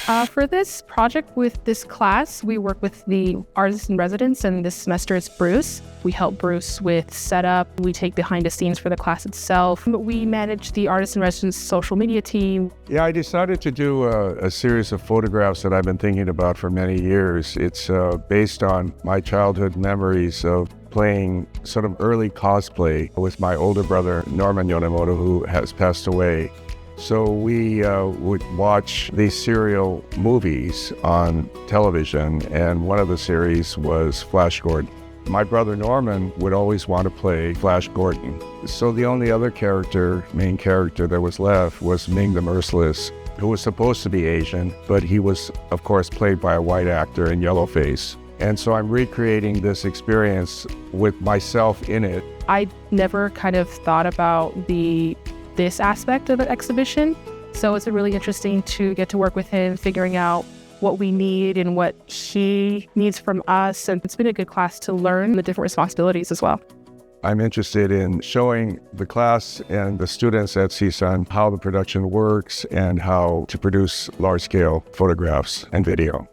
For this project with this class, we work with the artist in residence, and this semester it's Bruce. We help Bruce with setup. We take behind the scenes for the class itself. We manage the artist in residence social media team. Yeah, I decided to do a series of photographs that I've been thinking about for many years. It's based on my childhood memories of playing sort of early cosplay with my older brother, Norman Yonemoto, who has passed away. So we would watch these serial movies on television, and one of the series was Flash Gordon. My brother Norman would always want to play Flash Gordon. So the only other main character that was left was Ming the Merciless, who was supposed to be Asian, but he was, of course, played by a white actor in yellowface. And so I'm recreating this experience with myself in it. I never kind of thought about this aspect of the exhibition. So it's really interesting to get to work with him, figuring out what we need and what he needs from us. And it's been a good class to learn the different responsibilities as well. I'm interested in showing the class and the students at CSUN how the production works and how to produce large-scale photographs and video.